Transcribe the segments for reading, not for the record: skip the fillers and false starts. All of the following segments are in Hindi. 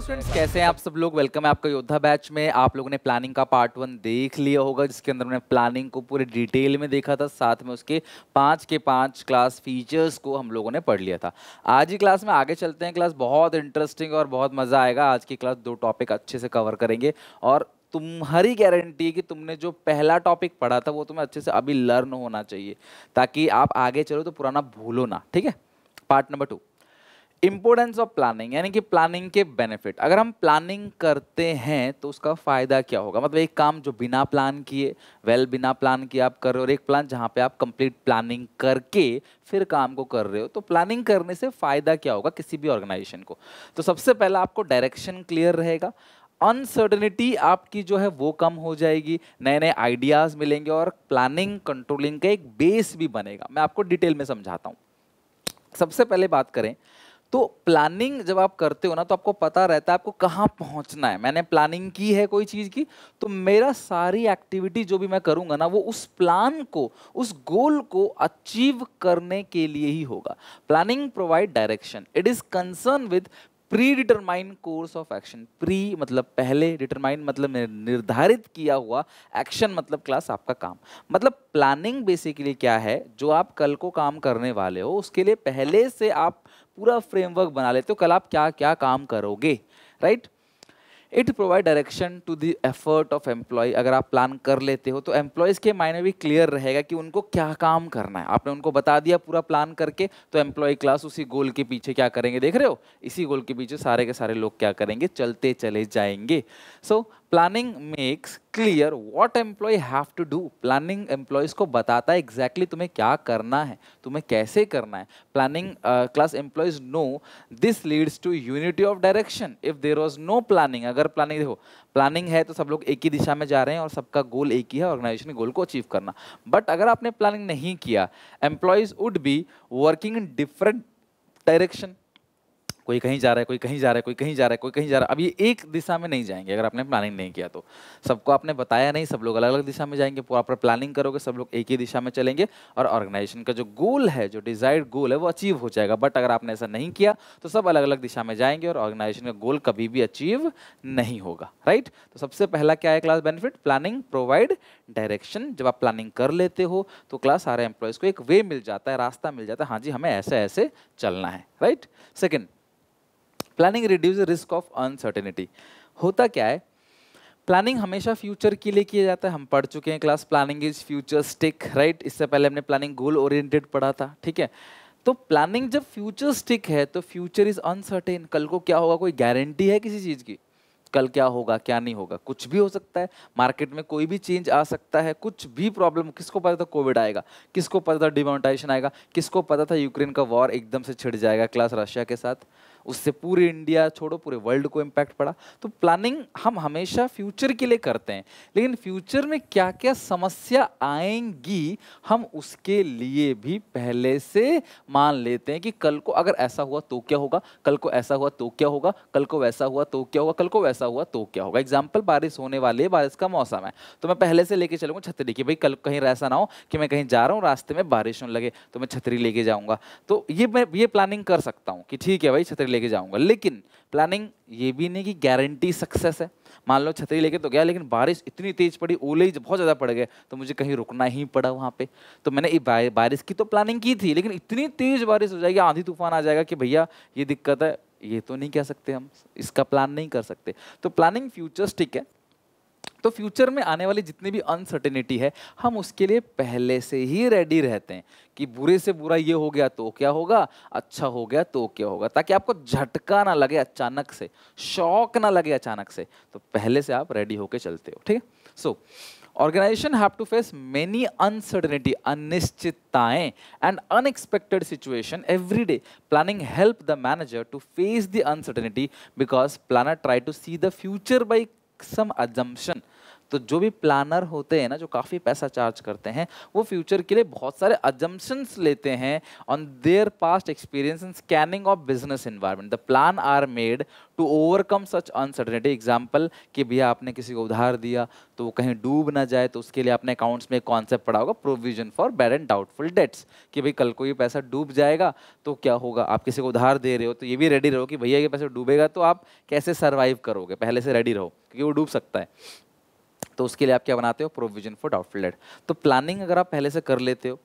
स्टूडेंट्स, कैसे हैं आप सब लोग। वेलकम है आपका योद्धा बैच में। आप लोगों ने प्लानिंग का पार्ट 1 देख लिया होगा, जिसके अंदर हमने प्लानिंग को पूरे डिटेल में देखा था, साथ में उसके 5 के 5 क्लास फीचर्स को हम लोगों ने पढ़ लिया था। आज ही क्लास में आगे चलते हैं। क्लास बहुत इंटरेस्टिंग और बहुत मज़ा आएगा। आज की क्लास 2 टॉपिक अच्छे से कवर करेंगे और तुम्हारी गारंटी है कि तुमने जो पहला टॉपिक पढ़ा था वो तुम्हें अच्छे से अभी लर्न होना चाहिए, ताकि आप आगे चलो तो पुराना भूलो ना। ठीक है। Part number 2, importance of planning, यानी कि प्लानिंग के बेनिफिट। अगर हम प्लानिंग करते हैं तो उसका फायदा क्या होगा। मतलब एक काम जो बिना प्लान किए, बिना प्लान किए आप कर रहे हो, और एक प्लान जहां पे आप कंप्लीट प्लानिंग करके फिर काम को कर रहे हो, तो प्लानिंग करने से फायदा क्या होगा किसी भी ऑर्गेनाइजेशन को। तो सबसे पहला, आपको डायरेक्शन क्लियर रहेगा, अनसर्टेनिटी आपकी जो है वो कम हो जाएगी, नए नए आइडियाज मिलेंगे और प्लानिंग कंट्रोलिंग का एक बेस भी बनेगा। मैं आपको डिटेल में समझाता हूँ। सबसे पहले बात करें तो प्लानिंग जब आप करते हो ना, तो आपको पता रहता है आपको कहाँ पहुंचना है। मैंने प्लानिंग की है कोई चीज की, तो मेरा सारी एक्टिविटी जो भी मैं करूंगा ना, वो उस प्लान को, उस गोल को अचीव करने के लिए ही होगा। Planning provide direction, it is concern with pre determine course of action. Pre मतलब पहले, डिटरमाइन मतलब निर्धारित किया हुआ, एक्शन मतलब क्लास आपका काम। मतलब प्लानिंग बेसिकली क्या है, जो आप कल को काम करने वाले हो उसके लिए पहले से आप पूरा फ्रेमवर्क बना लेते हो, कल आप क्या क्या काम करोगे, right. It provide direction to the effort of employ. अगर आप प्लान कर लेते हो तो एम्प्लॉयज के माइंड में भी क्लियर रहेगा कि उनको क्या काम करना है। आपने उनको बता दिया पूरा प्लान करके, तो एम्प्लॉय क्लास उसी गोल के पीछे क्या करेंगे, देख रहे हो, इसी गोल के पीछे सारे के सारे लोग क्या करेंगे, चलते चले जाएंगे। So planning makes clear what employ have to do. Planning employees को बताता है एग्जैक्टली तुम्हें क्या करना है, तुम्हें कैसे करना है। Planning class employees know this leads to unity of direction. If there was no planning, अगर प्लानिंग, देखो प्लानिंग है तो सब लोग एक ही दिशा में जा रहे हैं और सबका गोल एक ही है, ऑर्गेनाइजेशन के गोल को अचीव करना। बट अगर आपने प्लानिंग नहीं किया, employees would be working in different direction. कोई कहीं जा रहा है, कोई कहीं जा रहा है, कोई कहीं जा रहा है, कोई कहीं जा रहा है। अब ये एक दिशा में नहीं जाएंगे अगर आपने प्लानिंग नहीं किया तो। सबको आपने बताया नहीं, सब लोग अलग अलग दिशा में जाएंगे। प्रॉपर प्लानिंग करोगे, सब लोग एक ही दिशा में चलेंगे और ऑर्गेनाइजेशन का जो गोल है, जो डिजायर्ड गोल है, वो अचीव हो जाएगा। बट अगर आपने ऐसा नहीं किया तो सब अलग अलग दिशा में जाएंगे और ऑर्गेनाइजेशन का गोल कभी भी अचीव नहीं होगा, राइट। तो सबसे पहला क्या है class benefit, planning provide direction. जब आप प्लानिंग कर लेते हो तो क्लास सारे एम्प्लॉयज को एक वे मिल जाता है, रास्ता मिल जाता है, हाँ जी हमें ऐसे ऐसे चलना है, right. Second, planning reduce risk of uncertainty. होता क्या है, प्लानिंग हमेशा फ्यूचर के लिए किया जाता है। हम पढ़ चुके हैं class planning is futuristic, right. इससे पहले हमने प्लानिंग गोल ओरिएंटेड पढ़ा था, ठीक है। तो प्लानिंग जब फ्यूचरिस्टिक है तो फ्यूचर इज अनसर्टेन। कल को क्या होगा, कोई गारंटी है किसी चीज की। कल क्या होगा क्या नहीं होगा, कुछ भी हो सकता है। मार्केट में कोई भी चेंज आ सकता है, कुछ भी प्रॉब्लम। किसको पता था कोविड आएगा, किसको पता था डिमोनेटाइजेशन आएगा, किसको पता था यूक्रेन का वॉर एकदम से छिड़ जाएगा क्लास रशिया के साथ। उससे पूरे इंडिया छोड़ो पूरे वर्ल्ड को इम्पैक्ट पड़ा। तो प्लानिंग हम हमेशा फ्यूचर के लिए करते हैं, लेकिन फ्यूचर में क्या क्या समस्या आएंगी हम उसके लिए भी पहले से मान लेते हैं कि कल को अगर ऐसा हुआ तो क्या होगा, कल को ऐसा हुआ तो क्या होगा, कल को वैसा हुआ तो क्या होगा, कल को वैसा हुआ तो क्या होगा। एग्जाम्पल, बारिश होने वाली है, बारिश का मौसम है, तो मैं पहले से लेके चलूंगा छतरी की। भाई कल कहीं ऐसा ना हो कि मैं कहीं जा रहा हूँ रास्ते में बारिश होने लगे तो मैं छतरी लेके जाऊंगा। तो ये मैं ये प्लानिंग कर सकता हूँ कि ठीक है भाई छतरी लेके जाऊंगा। लेकिन प्लानिंग ये भी नहीं कि गारंटी सक्सेस है। मान लो छतरी लेके तो गया, लेकिन बारिश इतनी तेज पड़ी, ओले ही बहुत ज़्यादा पड़ गए, तो मुझे कहीं रुकना ही पड़ा वहाँ पे। तो मैंने बारिश की तो प्लानिंग की थी, लेकिन इतनी तेज बारिश हो जाएगी, आंधी तूफान आ जाएगा कि भैया ये दिक्कत है, ये तो नहीं कह सकते हम, इसका प्लान नहीं कर सकते। तो प्लानिंग फ्यूचरिस्टिक है। तो फ्यूचर में आने वाली जितनी भी अनसर्टेनिटी है, हम उसके लिए पहले से ही रेडी रहते हैं कि बुरे से बुरा ये हो गया तो क्या होगा, अच्छा हो गया तो क्या होगा, ताकि आपको झटका ना लगे अचानक से, शॉक ना लगे अचानक से। तो पहले से आप रेडी होके चलते हो, ठीक है। So organisation have to face many uncertainty, अनिश्चितताएं and unexpected situation every day. Planning help the manager to face the uncertainty because planner try to see the future by some assumption। तो जो भी प्लानर होते हैं ना, जो काफ़ी पैसा चार्ज करते हैं, वो फ्यूचर के लिए बहुत सारे अजम्पशंस लेते हैं on their past experience in scanning of business environment. The plan are made to overcome such uncertainty. Example कि भैया आपने किसी को उधार दिया तो वो कहीं डूब ना जाए, तो उसके लिए आपने अकाउंट्स में एक कॉन्सेप्ट पढ़ा होगा, provision for bad and doubtful debts, कि भाई कल को ये पैसा डूब जाएगा तो क्या होगा। आप किसी को उधार दे रहे हो तो ये भी रेडी रहो कि भैया ये पैसा डूबेगा तो आप कैसे सर्वाइव करोगे, पहले से रेडी रहो क्योंकि वो डूब सकता है। तो उसके लिए आप क्या बनाते हो, प्रोविजन फॉर डाउटफुल डेट। तो प्लानिंग अगर आप पहले से कर लेते हो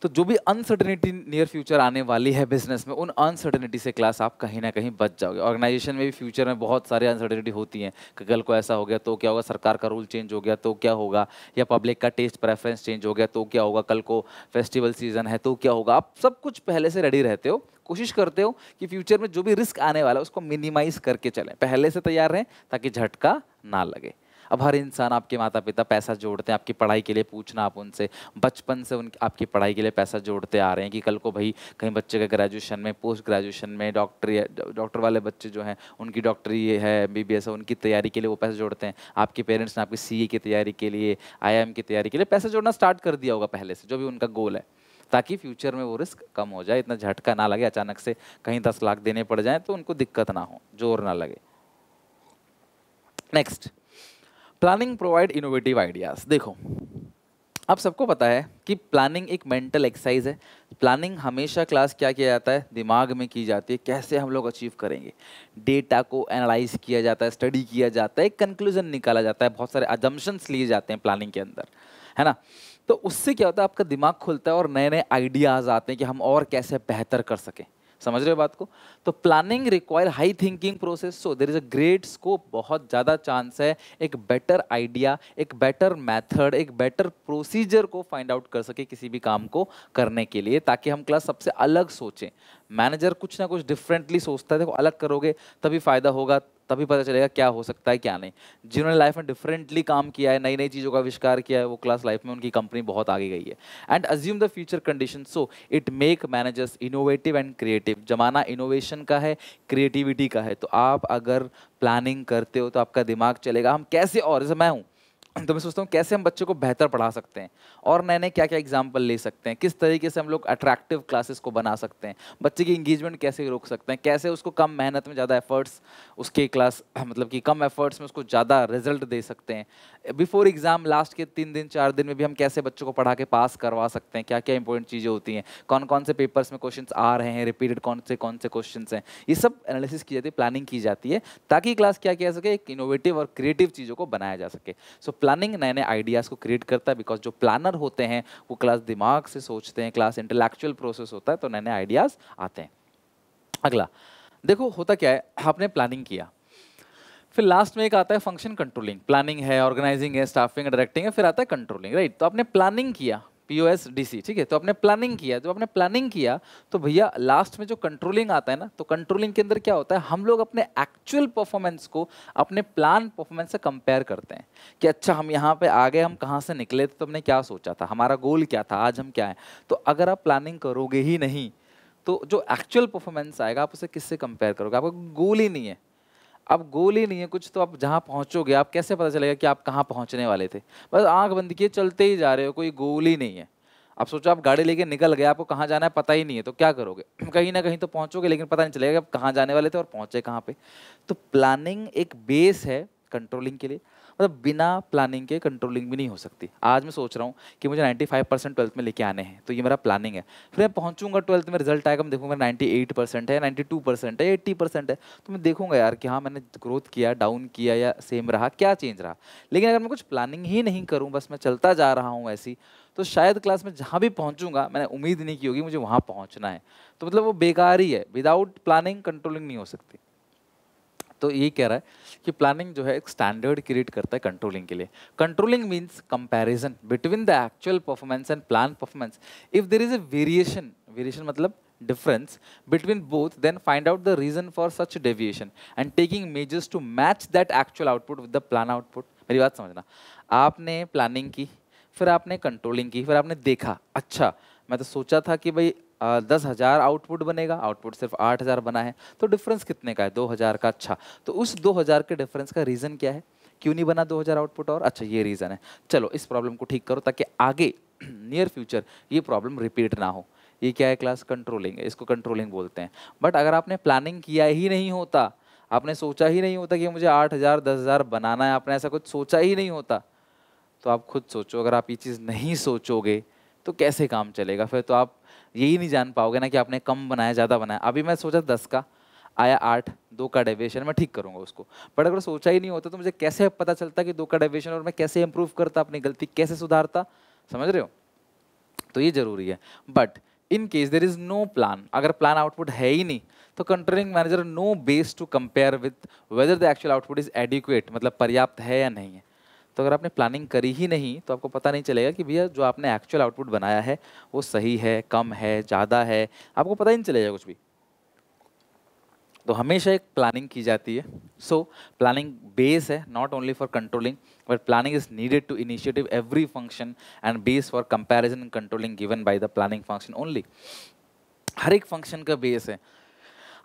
तो जो भी अनसर्टेनिटी नियर फ्यूचर आने वाली है बिजनेस में, उन अनसर्टेनिटी से क्लास आप कहीं ना कहीं बच जाओगे। ऑर्गेनाइजेशन में भी फ्यूचर में बहुत सारे अनसर्टेनिटी होती हैं कि कल को ऐसा हो गया तो क्या होगा, सरकार का रूल चेंज हो गया तो क्या होगा, या पब्लिक का टेस्ट प्रेफरेंस चेंज हो गया तो क्या होगा, कल को फेस्टिवल सीजन है तो क्या होगा। आप सब कुछ पहले से रेडी रहते हो, कोशिश करते हो कि फ्यूचर में जो भी रिस्क आने वाला है उसको मिनिमाइज करके चलें, पहले से तैयार रहें ताकि झटका ना लगे। अब हर इंसान, आपके माता पिता पैसा जोड़ते हैं आपकी पढ़ाई के लिए, पूछना आप उनसे, बचपन से उन आपकी पढ़ाई के लिए पैसा जोड़ते आ रहे हैं कि कल को भाई कहीं बच्चे के ग्रेजुएशन में, पोस्ट ग्रेजुएशन में, डॉक्टर वाले बच्चे जो हैं उनकी डॉक्टरी है, MBBS है, उनकी तैयारी के लिए वो पैसे जोड़ते हैं। आपके पेरेंट्स ने आपकी CA की तैयारी के लिए, IIM की तैयारी के लिए पैसा जोड़ना स्टार्ट कर दिया होगा पहले से, जो भी उनका गोल है, ताकि फ्यूचर में वो रिस्क कम हो जाए, इतना झटका ना लगे, अचानक से कहीं 10 लाख देने पड़ जाए तो उनको दिक्कत ना हो, जोर ना लगे। Next, planning provide innovative ideas. देखो, आप सबको पता है कि प्लानिंग एक मेंटल एक्सरसाइज है। प्लानिंग हमेशा क्लास क्या किया जाता है, दिमाग में की जाती है, कैसे हम लोग अचीव करेंगे। डेटा को एनालाइज किया जाता है, स्टडी किया जाता है, एक कंक्लूजन निकाला जाता है, बहुत सारे अजम्पशंस लिए जाते हैं प्लानिंग के अंदर, है ना। तो उससे क्या होता है, आपका दिमाग खुलता है और नए नए आइडियाज आते हैं कि हम और कैसे बेहतर कर सकें। समझ रहे हो बात को। तो planning require high thinking process, so there is a great scope, बहुत ज़्यादा चांस है एक बेटर आइडिया, एक बेटर मेथड, एक बेटर प्रोसीजर को फाइंड आउट कर सके किसी भी काम को करने के लिए, ताकि हम क्लास सबसे अलग सोचें। मैनेजर कुछ ना कुछ डिफरेंटली सोचता है, देखो अलग करोगे तभी फायदा होगा, तभी पता चलेगा क्या हो सकता है क्या नहीं। जिन्होंने लाइफ में डिफरेंटली काम किया है, नई नई चीज़ों का आविष्कार किया है, वो क्लास लाइफ में उनकी कंपनी बहुत आगे गई है। And assume the future condition, so it make managers innovative and creative. जमाना इनोवेशन का है, क्रिएटिविटी का है, तो आप अगर प्लानिंग करते हो तो आपका दिमाग चलेगा हम कैसे, और जैसे मैं हूँ तो मैं सोचता हूँ कैसे हम बच्चों को बेहतर पढ़ा सकते हैं, और नए नए क्या क्या एग्जाम्पल ले सकते हैं, किस तरीके से हम लोग अट्रैक्टिव क्लासेस को बना सकते हैं, बच्चे की इंगेजमेंट कैसे रोक सकते हैं, कैसे उसको कम मेहनत में ज़्यादा एफर्ट्स, उसके क्लास मतलब कि कम एफर्ट्स में उसको ज़्यादा रिजल्ट दे सकते हैं। बिफोर एग्जाम लास्ट के 3 दिन 4 दिन में भी हम कैसे बच्चों को पढ़ा के पास करवा सकते हैं, क्या क्या इंपॉर्टेंट चीज़ें होती हैं, कौन कौन से पेपर्स में क्वेश्चंस आ रहे हैं, रिपीटेड कौन से क्वेश्चंस हैं, ये सब एनालिसिस की जाती है, प्लानिंग की जाती है, ताकि क्लास क्या किया सके, एक इनोवेटिव और क्रिएटिव चीज़ों को बनाया जा सके। सो प्लानिंग नए नए आइडियाज़ को क्रिएट करता है, बिकॉज जो प्लानर होते हैं वो क्लास दिमाग से सोचते हैं, क्लास इंटेलेक्चुअल प्रोसेस होता है, तो नए नए आइडियाज़ आते हैं। अगला देखो, होता क्या है, आपने प्लानिंग किया, फिर लास्ट में एक आता है फंक्शन कंट्रोलिंग। प्लानिंग है, ऑर्गेनाइजिंग है, स्टाफिंग है, डायरेक्टिंग है, फिर आता है कंट्रोलिंग, राइट। तो आपने प्लानिंग किया, POS DC, ठीक है, तो आपने प्लानिंग किया, तो आपने प्लानिंग किया तो भैया लास्ट में जो कंट्रोलिंग आता है ना, तो कंट्रोलिंग के अंदर क्या होता है, हम लोग अपने एक्चुअल परफॉर्मेंस को अपने प्लान परफॉर्मेंस से कंपेयर करते हैं कि अच्छा हम यहाँ पे आ गए, हम कहाँ से निकले थे, तो हमने क्या सोचा था, हमारा गोल क्या था, आज हम क्या है। तो अगर आप प्लानिंग करोगे ही नहीं तो जो एक्चुअल परफॉर्मेंस आएगा आप उसे किससे कंपेयर करोगे, आपका गोल ही नहीं है। अब गोल ही नहीं है कुछ, तो आप जहाँ पहुँचोगे आप कैसे पता चलेगा कि आप कहाँ पहुँचने वाले थे। बस आंख बंद किए चलते ही जा रहे हो, कोई गोल ही नहीं है। आप सोचो आप गाड़ी लेके निकल गए, आपको कहाँ जाना है पता ही नहीं है, तो क्या करोगे कहीं ना कहीं तो पहुँचोगे, लेकिन पता नहीं चलेगा कि आप कहाँ जाने वाले थे और पहुँचे कहाँ पे। तो प्लानिंग एक बेस है कंट्रोलिंग के लिए, मतलब बिना प्लानिंग के कंट्रोलिंग भी नहीं हो सकती। आज मैं सोच रहा हूँ कि मुझे 95% ट्वेल्थ में लेके आने हैं, तो ये मेरा प्लानिंग है। फिर मैं पहुँचूंगा ट्वेल्थ में, रिजल्ट आएगा, मैं देखूंगा 98% है, 92% है, 80% है, तो मैं देखूंगा यार कि हाँ मैंने ग्रोथ किया, डाउन किया या सेम रहा, क्या चेंज रहा। लेकिन अगर मैं कुछ प्लानिंग ही नहीं करूँ, बस मैं चलता जा रहा हूँ ऐसी, तो शायद क्लास में जहाँ भी पहुँचूंगा मैंने उम्मीद नहीं की होगी मुझे वहाँ पहुँचना है, तो मतलब वो बेकार ही है। विदाउट प्लानिंग कंट्रोलिंग नहीं हो सकती। तो ये कह रहा है कि प्लानिंग जो है एक स्टैंडर्ड क्रिएट करता है कंट्रोलिंग के लिए। Controlling means comparison between the actual performance and plan performance. If there is a variation, variation मतलब difference between both, then find out the reason for such deviation and taking measures to match that actual output with the plan output. मेरी बात समझना, आपने प्लानिंग की, फिर आपने कंट्रोलिंग की, फिर आपने देखा अच्छा मैं तो सोचा था कि भाई 10,000 आउटपुट बनेगा, आउटपुट सिर्फ 8,000 बना है, तो डिफरेंस कितने का है, 2,000 का। अच्छा, तो उस 2,000 के डिफरेंस का रीज़न क्या है, क्यों नहीं बना 2000 आउटपुट और? अच्छा ये रीज़न है। चलो इस प्रॉब्लम को ठीक करो ताकि आगे नियर फ्यूचर ये प्रॉब्लम रिपीट ना हो। ये क्या है क्लास? कंट्रोलिंग है, इसको कंट्रोलिंग बोलते हैं। बट अगर आपने प्लानिंग किया ही नहीं होता, आपने सोचा ही नहीं होता कि मुझे 8000 10,000 बनाना है, आपने ऐसा कुछ सोचा ही नहीं होता, तो आप खुद सोचो, अगर आप ये चीज़ नहीं सोचोगे तो कैसे काम चलेगा? फिर तो आप यही नहीं जान पाओगे ना कि आपने कम बनाया ज़्यादा बनाया। अभी मैं सोचा 10 का, आया 8, 2 का डेविएशन, मैं ठीक करूंगा उसको। बट अगर सोचा ही नहीं होता तो मुझे कैसे पता चलता कि 2 का डेविएशन, और मैं कैसे इंप्रूव करता, अपनी गलती कैसे सुधारता? समझ रहे हो? तो ये जरूरी है। But in case there is no plan, अगर प्लान आउटपुट है ही नहीं, तो controlling manager no base to compare with whether the actual output is adequate, मतलब पर्याप्त है या नहीं है। तो अगर आपने प्लानिंग करी ही नहीं तो आपको पता नहीं चलेगा कि भैया जो आपने एक्चुअल आउटपुट बनाया है वो सही है, कम है, ज़्यादा है, आपको पता ही नहीं चलेगा कुछ भी। तो हमेशा एक प्लानिंग की जाती है। सो प्लानिंग बेस है not only for controlling, but planning is needed to initiative every function and base for comparison and controlling given by the planning function only. हर एक फंक्शन का बेस है।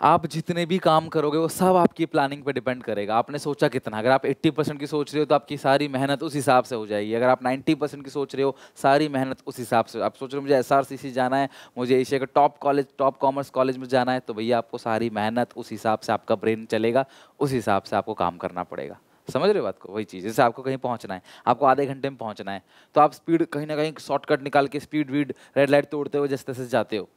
आप जितने भी काम करोगे वो सब आपकी प्लानिंग पे डिपेंड करेगा। आपने सोचा कितना, अगर आप 80% की सोच रहे हो तो आपकी सारी मेहनत उस हिसाब से हो जाएगी। अगर आप 90% की सोच रहे हो, सारी मेहनत उस हिसाब से। आप सोच रहे हो मुझे SRCC जाना है, मुझे एशिया का top college, top commerce college में जाना है, तो भैया आपको सारी मेहनत उस हिसाब से, आपका ब्रेन चलेगा उस हिसाब से, आपको काम करना पड़ेगा। समझ रहे हो बात को? वही चीज़, जैसे आपको कहीं पहुंचना है, आपको आधे घंटे में पहुंचना है, तो आप स्पीड कहीं ना कहीं शॉर्टकट निकाल के स्पीड वीड रेड लाइट तोड़ते हुए जैसे तैसे जाते हो।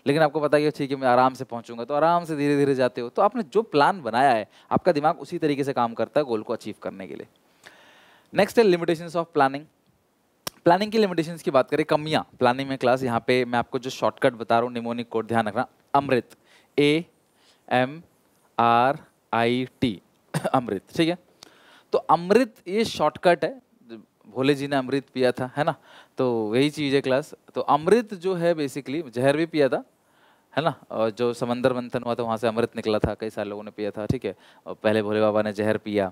लेकिन आपको पता है कि ठीक है मैं आराम से पहुंचूंगा, तो आराम से धीरे धीरे जाते हो। तो आपने जो प्लान बनाया है, आपका दिमाग उसी तरीके से काम करता है गोल को अचीव करने के लिए। नेक्स्ट है लिमिटेशंस ऑफ प्लानिंग। प्लानिंग की लिमिटेशंस की बात करें, कमियां प्लानिंग में क्लास, यहाँ पे मैं आपको जो शॉर्टकट बता रहा हूँ, निमोनिक कोड ध्यान रखना, अमृत, AMRIT अमृत, ठीक है। तो अमृत ये शॉर्टकट है, भोले जी ने अमृत पिया था, है ना, तो वही चीज़ है क्लास। तो अमृत जो है बेसिकली, जहर भी पिया था, है ना, और जो समंदर मंथन हुआ था वहाँ से अमृत निकला था, कई सारे लोगों ने पिया था, ठीक है। और पहले भोले बाबा ने जहर पिया,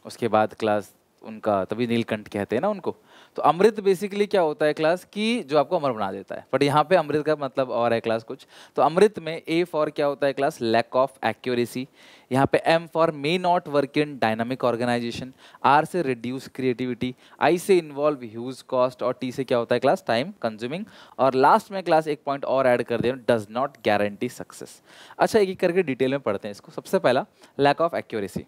उसके बाद क्लास उनका, तभी नीलकंठ कहते हैं ना उनको। तो अमृत बेसिकली क्या होता है क्लास, कि जो आपको अमर बना देता है। बट यहाँ पे अमृत का मतलब और है क्लास कुछ। तो अमृत में A फॉर क्या होता है क्लास, लैक ऑफ एक्यूरेसी। यहाँ पे M for may not work in dynamic organization, R से रिड्यूस क्रिएटिविटी, I से इन्वॉल्व ह्यूज कॉस्ट, और T से क्या होता है क्लास, टाइम कंज्यूमिंग। और लास्ट में क्लास एक पॉइंट और ऐड कर दे, डज नॉट गारंटी सक्सेस। अच्छा एक एक करके डिटेल में पढ़ते हैं इसको। सबसे पहला lack of accuracy.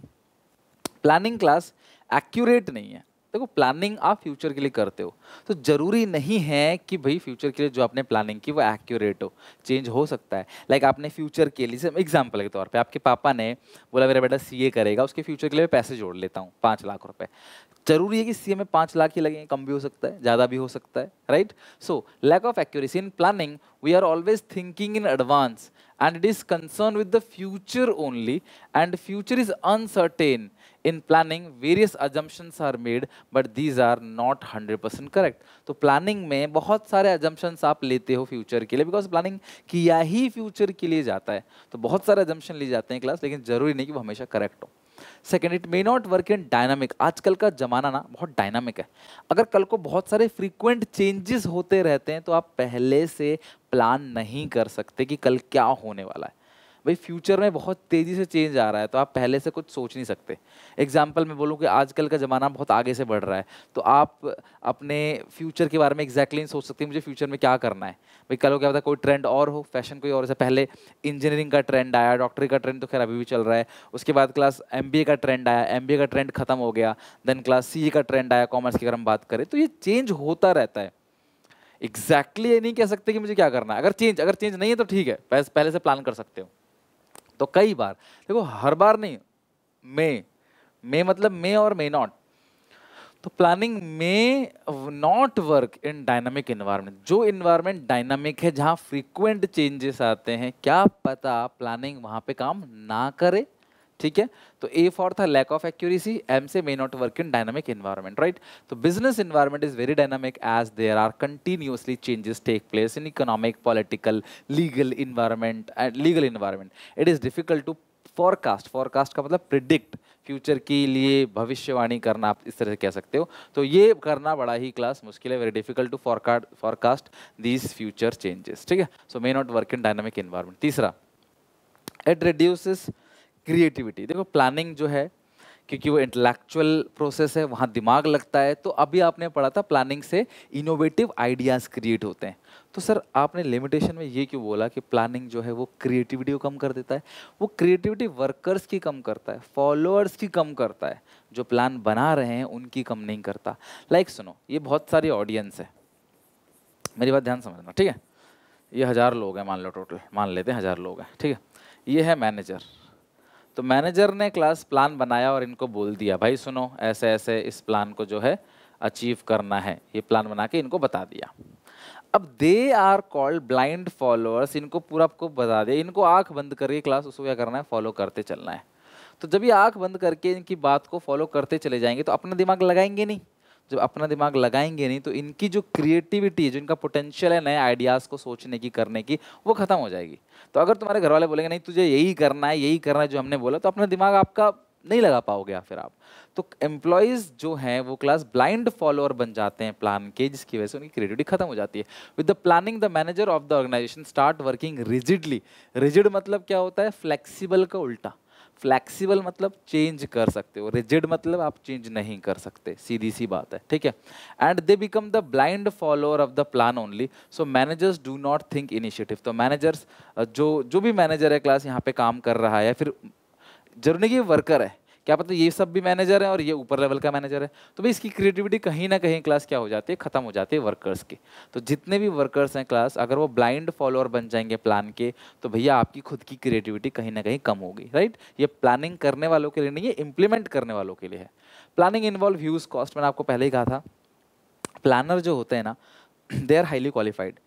Planning class accurate नहीं है। देखो प्लानिंग आप फ्यूचर के लिए करते हो, तो जरूरी नहीं है कि भाई फ्यूचर के लिए जो आपने प्लानिंग की वो एक्यूरेट हो, चेंज हो सकता है। लाइक आपने फ्यूचर के लिए, एग्जांपल के तौर पे आपके पापा ने बोला मेरा बेटा CA करेगा, उसके फ्यूचर के लिए पैसे जोड़ लेता हूँ 5 लाख रुपए। जरूरी है कि CA में 5 लाख ही लगेंगे? कम भी हो सकता है, ज़्यादा भी हो सकता है, right. So lack of accuracy in planning, we are always thinking in advance and it is concerned with the future only, and future is uncertain. In planning various assumptions are made but these are not 100% correct. तो प्लानिंग में बहुत सारे assumptions आप लेते हो फ्यूचर के लिए, बिकॉज प्लानिंग किया ही फ्यूचर के लिए जाता है। तो बहुत सारे assumption लिए जाते हैं क्लास, लेकिन जरूरी नहीं कि वो हमेशा करेक्ट हो। Second, it may not work in dynamic. आजकल का जमाना ना बहुत डायनामिक है। अगर कल को बहुत सारे फ्रीक्वेंट चेंजेस होते रहते हैं तो आप पहले से प्लान नहीं कर सकते कि कल क्या होने वाला है। भाई फ्यूचर में बहुत तेज़ी से चेंज आ रहा है, तो आप पहले से कुछ सोच नहीं सकते। एग्जाम्पल मैं बोलूँ कि आजकल का ज़माना बहुत आगे से बढ़ रहा है, तो आप अपने फ्यूचर के बारे में एग्जैक्टली नहीं सोच सकते मुझे फ्यूचर में क्या करना है। भाई कल को क्या पता कोई ट्रेंड और हो, फैशन कोई और से, पहले इंजीनियरिंग का ट्रेंड आया, डॉक्टरी का ट्रेंड तो खैर अभी भी चल रहा है, उसके बाद क्लास MBA का ट्रेंड आया, MBA का ट्रेंड खत्म हो गया, देन क्लास CA का ट्रेंड आया कॉमर्स की अगर हम बात करें। तो ये चेंज होता रहता है। एग्जैक्टली ये नहीं कह सकते कि मुझे क्या करना है। अगर चेंज नहीं है तो ठीक है, पहले से प्लान कर सकते हो। तो कई बार देखो, हर बार नहीं, मे मतलब मे और मे नॉट। तो प्लानिंग में not work in dynamic environment. जो इन्वायरमेंट डायनामिक है, जहां फ्रीक्वेंट चेंजेस आते हैं, क्या पता प्लानिंग वहां पे काम ना करे, ठीक है। तो A फॉर था लैक ऑफ एक्यूरेसी, M से may not work in dynamic environment, right. तो business environment is very dynamic as there are continuously changes take place in economic, political, legal environment and legal environment. It is difficult to forecast का मतलब प्रिडिक्ट, फ्यूचर के लिए भविष्यवाणी करना, आप इस तरह से कह सकते हो। तो ये करना बड़ा ही क्लास मुश्किल है, very difficult to forecast these future changes, ठीक है। So may not work in dynamic environment. तीसरा, इट रिड्यूसेस क्रिएटिविटी। देखो प्लानिंग जो है, क्योंकि वो इंटेलेक्चुअल प्रोसेस है, वहाँ दिमाग लगता है। तो अभी आपने पढ़ा था प्लानिंग से इनोवेटिव आइडियाज़ क्रिएट होते हैं। तो सर आपने लिमिटेशन में ये क्यों बोला कि प्लानिंग जो है वो क्रिएटिविटी को कम कर देता है? वो क्रिएटिविटी वर्कर्स की कम करता है, फॉलोअर्स की कम करता है, जो प्लान बना रहे हैं उनकी कम नहीं करता। लाइक सुनो, ये बहुत सारी ऑडियंस है, मेरी बात ध्यान समझना, ठीक है? ये 1000 लोग हैं मान लो, टोटल मान लेते हैं 1000 लोग हैं, ठीक है? ये है मैनेजर। तो मैनेजर ने क्लास प्लान बनाया और इनको बोल दिया भाई सुनो ऐसे ऐसे इस प्लान को जो है अचीव करना है, ये प्लान बना के इनको बता दिया। अब they are called blind followers, इनको पूरा आपको बता दिया, इनको आंख बंद करके क्लास उसको क्या करना है, फॉलो करते चलना है। तो जब ये आंख बंद करके इनकी बात को फॉलो करते चले जाएंगे तो अपना दिमाग लगाएंगे नहीं। जब अपना दिमाग लगाएंगे नहीं तो इनकी जो क्रिएटिविटी है, जो इनका पोटेंशियल है नए आइडियाज़ को सोचने की, करने की, वो खत्म हो जाएगी। तो अगर तुम्हारे घर वाले बोलेंगे नहीं तुझे यही करना है, यही करना है जो हमने बोला, तो अपना दिमाग आपका नहीं लगा पाओगे फिर आप। तो एम्प्लॉयज़ जो हैं वो क्लास ब्लाइंड फॉलोअर बन जाते हैं प्लान के, जिसकी वजह से उनकी क्रिएटिविटी खत्म हो जाती है। With the planning the manager of the organization start working rigidly. Rigid मतलब क्या होता है? फ्लेक्सिबल का उल्टा। फ्लैक्सीबल मतलब चेंज कर सकते हो, रिजिड मतलब आप चेंज नहीं कर सकते, सीधी सी बात है, ठीक है? And they become the blind follower of the plan only. So managers do not think initiative. तो मैनेजर्स जो भी मैनेजर है क्लास यहाँ पे काम कर रहा है, या फिर जरूरी नहीं कि वर्कर है, क्या पता ये सब भी मैनेजर है और ये ऊपर लेवल का मैनेजर है, तो भाई इसकी क्रिएटिविटी कहीं ना कहीं क्लास क्या हो जाती है, खत्म हो जाती है वर्कर्स की। तो जितने भी वर्कर्स हैं क्लास, अगर वो ब्लाइंड फॉलोअर बन जाएंगे प्लान के, तो भैया आपकी खुद की क्रिएटिविटी कहीं ना कहीं कम होगी, राइट? ये प्लानिंग करने वालों के लिए नहीं है, इम्प्लीमेंट करने वालों के लिए है। Planning involve huge cost. मैंने आपको पहले ही कहा था, प्लानर जो होते हैं ना, they are highly qualified,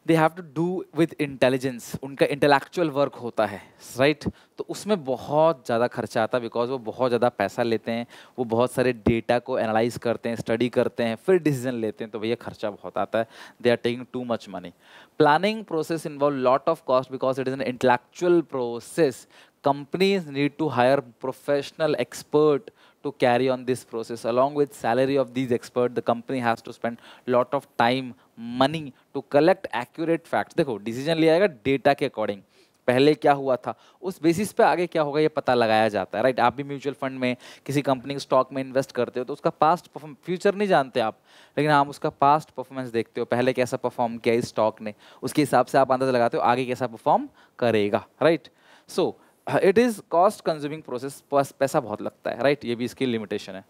they have to do with intelligence, उनका इंटेलेक्चुअल वर्क होता है, राइट? तो उसमें बहुत ज़्यादा खर्चा आता है, बिकॉज वो बहुत ज़्यादा पैसा लेते हैं, वो बहुत सारे डेटा को एनालाइज करते हैं, स्टडी करते हैं, फिर डिसीजन लेते हैं, तो भैया खर्चा बहुत आता है। They are taking too much money. Planning process involve lot of cost because it is an intellectual process. Companies need to hire professional expert to carry on this process. Along with salary of these experts, the company has to spend lot of time, money to collect accurate facts. देखो डिसीजन लिया जाएगा डेटा के अकॉर्डिंग, पहले क्या हुआ था उस बेसिस पे आगे क्या होगा ये पता लगाया जाता है, राइट? आप भी म्यूचुअल फंड में किसी कंपनी के स्टॉक में इन्वेस्ट करते हो तो उसका पास्ट परफॉर्म, फ्यूचर नहीं जानते आप, लेकिन आप उसका पास्ट परफॉर्मेंस देखते हो, पहले कैसा परफॉर्म किया इस स्टॉक ने, उसके हिसाब से आप अंदाजा लगाते हो आगे कैसा परफॉर्म करेगा, right? So it is cost consuming process, पैसा बहुत लगता है, राइट? ये भी इसकी लिमिटेशन है।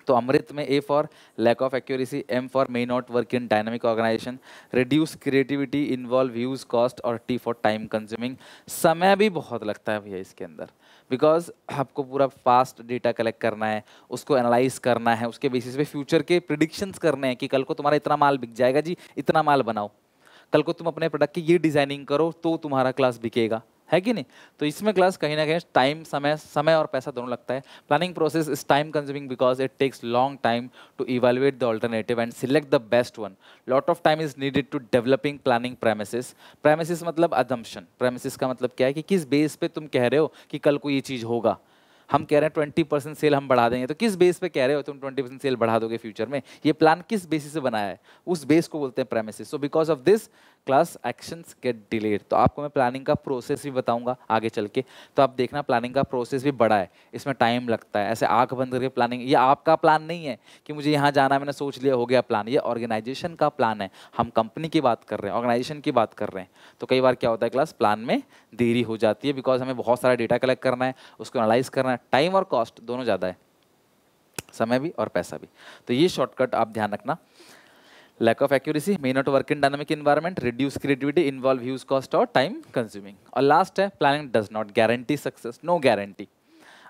तो अमृत में A for lack of accuracy, M for may not work in dynamic organization, reduce creativity, involve huge cost, और टी फॉर टाइम कंज्यूमिंग, समय भी बहुत लगता है भैया इसके अंदर, बिकॉज आपको पूरा फास्ट डेटा कलेक्ट करना है, उसको एनालाइज करना है, उसके बेसिस पे फ्यूचर के प्रिडिक्शंस करने हैं कि कल को तुम्हारा इतना माल बिक जाएगा जी, इतना माल बनाओ, कल को तुम अपने प्रोडक्ट की ये डिजाइनिंग करो तो तुम्हारा क्लास बिकेगा, है कि नहीं? तो इसमें क्लास कहीं ना कहीं टाइम, समय और पैसा दोनों लगता है। Planning process is time consuming because it takes long time to evaluate the alternative and select the best one. Lot of time is needed to developing planning premises. Premises मतलब अजम्पशन, प्रेमिसेस का मतलब क्या है कि किस बेस पे तुम कह रहे हो कि कल को ये चीज़ होगा। हम कह रहे हैं 20% सेल हम बढ़ा देंगे, तो किस बेस पे कह रहे हो तुम 20% सेल बढ़ा दोगे फ्यूचर में? ये प्लान किस बेसिस से बनाया है, उस बेस को बोलते हैं premises. So because of this class actions gate delayed. तो आपको मैं प्लानिंग का प्रोसेस भी बताऊंगा आगे चल के, तो आप देखना प्लानिंग का प्रोसेस भी बड़ा है, इसमें टाइम लगता है। ऐसे आंख बंद करके प्लानिंग, ये आपका प्लान नहीं है कि मुझे यहाँ जाना है मैंने सोच लिया हो गया प्लान, ये ऑर्गेनाइजेशन का प्लान है। हम कंपनी की बात कर रहे हैं, ऑर्गेनाइजेशन की बात कर रहे हैं। तो कई बार क्या होता है क्लास, प्लान में देरी हो जाती है बिकॉज हमें बहुत सारा डेटा कलेक्ट करना है, उसको एनालाइज करना है, टाइम और कॉस्ट दोनों ज़्यादा है, समय भी और पैसा भी। तो ये शॉर्टकट आप ध्यान रखना। Lack of accuracy, may not work in dynamic environment, reduce creativity, involve huge cost और टाइम कंज्यूमिंग। और लास्ट है planning does not guarantee success. No guarantee.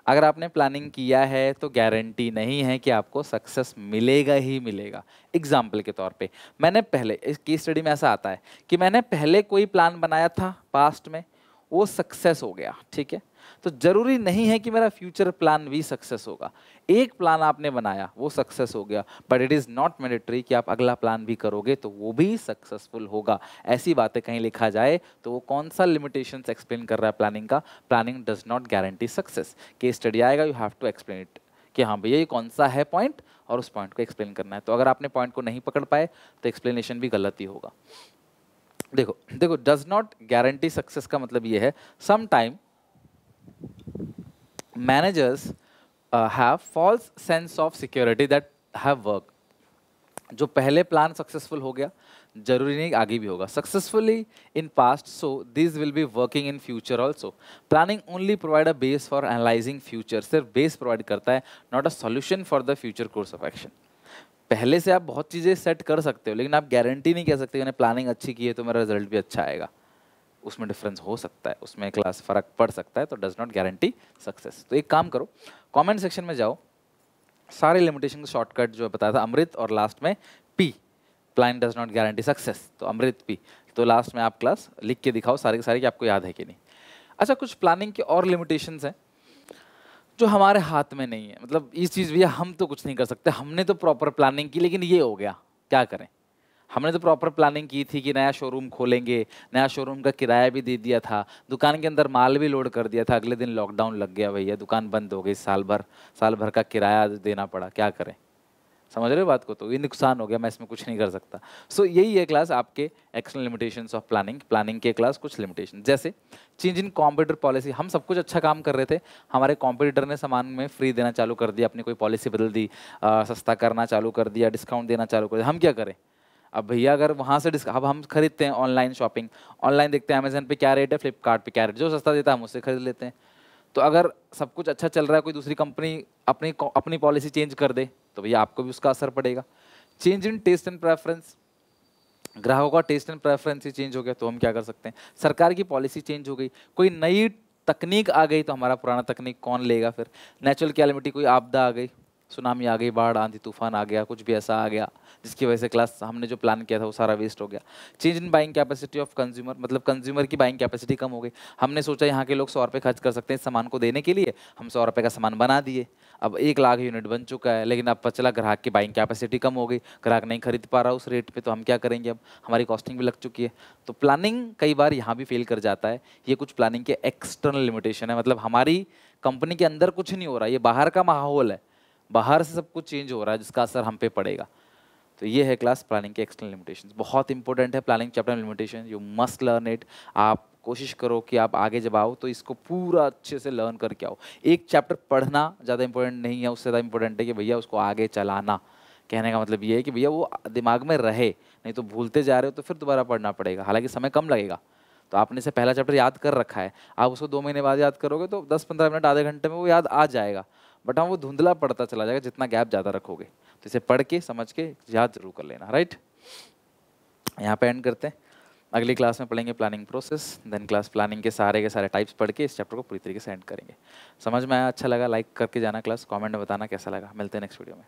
अगर आपने प्लानिंग किया है तो गारंटी नहीं है कि आपको सक्सेस मिलेगा ही मिलेगा। एग्जाम्पल के तौर पे मैंने पहले, इस केस स्टडी में ऐसा आता है कि मैंने पहले कोई प्लान बनाया था पास्ट में, वो सक्सेस हो गया, ठीक है? तो जरूरी नहीं है कि मेरा फ्यूचर प्लान भी सक्सेस होगा। एक प्लान आपने बनाया वो सक्सेस हो गया, but it is not mandatory कि आप अगला प्लान भी करोगे तो वो भी सक्सेसफुल होगा। ऐसी बातें कहीं लिखा जाए तो वो कौन सा लिमिटेशंस एक्सप्लेन कर रहा है प्लानिंग का? Planning does not guarantee success. Case study आएगा, you have to explain it कि हाँ भैया ये कौन सा है पॉइंट, और उस पॉइंट को एक्सप्लेन करना है। तो अगर आपने पॉइंट को नहीं पकड़ पाए तो एक्सप्लेनेशन भी गलत ही होगा। देखो देखो, डज नॉट गारंटी सक्सेस का मतलब ये है, some time managers have false sense of security that have work. जो पहले प्लान सक्सेसफुल हो गया, जरूरी नहीं आगे भी होगा। Successfully in past, so this will be working in future also. Planning only provide a base for analysing future, सिर्फ बेस प्रोवाइड करता है, not a solution for the future course of action. पहले से आप बहुत चीज़ें सेट कर सकते हो, लेकिन आप गारंटी नहीं कह सकते मैंने प्लानिंग अच्छी की है तो मेरा रिजल्ट भी अच्छा आएगा। उसमें डिफरेंस हो सकता है, उसमें क्लास फर्क पड़ सकता है, तो डज नॉट गारंटी सक्सेस। तो एक काम करो, कमेंट सेक्शन में जाओ, सारे लिमिटेशन शॉर्टकट जो बताया था अमृत, और लास्ट में P, plan does not guarantee success, तो अमृत पी। तो लास्ट में आप क्लास लिख के दिखाओ सारे के सारे कि आपको याद है कि नहीं। अच्छा, कुछ प्लानिंग के और लिमिटेशंस हैं जो हमारे हाथ में नहीं है। मतलब इस चीज़ भैया हम तो कुछ नहीं कर सकते, हमने तो प्रॉपर प्लानिंग की लेकिन ये हो गया, क्या करें। हमने तो प्रॉपर प्लानिंग की थी कि नया शोरूम खोलेंगे, नया शोरूम का किराया भी दे दिया था, दुकान के अंदर माल भी लोड कर दिया था, अगले दिन लॉकडाउन लग गया भैया, दुकान बंद हो गई, साल भर का किराया देना पड़ा, क्या करें। समझ रहे हो बात को, तो ये नुकसान हो गया, मैं इसमें कुछ नहीं कर सकता। सो यही है क्लास आपके external limitations of planning. Planning के क्लास कुछ लिमिटेशन, जैसे चेंज इन कॉम्पिटिटर पॉलिसी। हम सब कुछ अच्छा काम कर रहे थे, हमारे कॉम्पिटिटर ने सामान में फ्री देना चालू कर दिया, अपनी कोई पॉलिसी बदल दी, सस्ता करना चालू कर दिया, डिस्काउंट देना चालू कर दिया, हम क्या करें। अब भैया अगर वहाँ से अब हम खरीदते हैं ऑनलाइन शॉपिंग, ऑनलाइन देखते हैं अमेजन पे क्या रेट है, फ्लिपकार्ट पे क्या रेट, जो सस्ता देता है हम उससे खरीद लेते हैं। तो अगर सब कुछ अच्छा चल रहा है, कोई दूसरी कंपनी अपनी अपनी पॉलिसी चेंज कर दे, तो भैया आपको भी उसका असर पड़ेगा। Change in taste and preference, ग्राहकों का टेस्ट एंड प्रेफरेंस ही चेंज हो गया, तो हम क्या कर सकते हैं। सरकार की पॉलिसी चेंज हो गई, कोई नई तकनीक आ गई, तो हमारा पुराना तकनीक कौन लेगा फिर। नेचुरल कैलेमिटी, कोई आपदा आ गई, सुनामी आ गई, बाढ़ आंधी तूफान आ गया, कुछ भी ऐसा आ गया जिसकी वजह से क्लास हमने जो प्लान किया था वो सारा वेस्ट हो गया। Change in buying capacity of consumer, मतलब कंज्यूमर की बाइंग कैपेसिटी कम हो गई। हमने सोचा यहाँ के लोग 100 रुपये खर्च कर सकते हैं इस सामान को देने के लिए, हम 100 रुपये का सामान बना दिए, अब 1 लाख यूनिट बन चुका है, लेकिन अब पता चला ग्राहक की बाइंग कैपेसिटी कम हो गई, ग्राहक नहीं खरीद पा रहा उस रेट पे, तो हम क्या करेंगे, अब हमारी कॉस्टिंग भी लग चुकी है। तो प्लानिंग कई बार यहाँ भी फेल कर जाता है। ये कुछ प्लानिंग के एक्सटर्नल लिमिटेशन है, मतलब हमारी कंपनी के अंदर कुछ नहीं हो रहा, ये बाहर का माहौल है, बाहर से सब कुछ चेंज हो रहा है जिसका असर हम पे पड़ेगा। तो ये है क्लास प्लानिंग के एक्सटर्नल लिमिटेशंस, बहुत इंपॉर्टेंट है planning chapter limitation, you must learn it. आप कोशिश करो कि आप आगे जब आओ तो इसको पूरा अच्छे से लर्न करके आओ। एक चैप्टर पढ़ना ज़्यादा इंपॉर्टेंट नहीं है, उससे ज़्यादा इंपॉर्टेंट है कि भैया उसको आगे चलाना। कहने का मतलब ये है कि भैया वो दिमाग में रहे, नहीं तो भूलते जा रहे हो तो फिर दोबारा पढ़ना पड़ेगा, हालांकि समय कम लगेगा। तो आपने से पहला चैप्टर याद कर रखा है, आप उसको 2 महीने बाद याद करोगे तो 10-15 मिनट आधे घंटे में वो याद आ जाएगा, बट हाँ वो धुंधला पड़ता चला जाएगा जितना गैप ज़्यादा रखोगे। तो इसे पढ़ के समझ के याद जरूर कर लेना, राइट। यहाँ पे एंड करते हैं, अगली क्लास में पढ़ेंगे planning process, then class planning के सारे टाइप्स पढ़ के इस चैप्टर को पूरी तरीके से एंड करेंगे। समझ में आया, अच्छा लगा लाइक करके जाना, क्लास कमेंट में बताना कैसा लगा। मिलते हैं नेक्स्ट वीडियो में।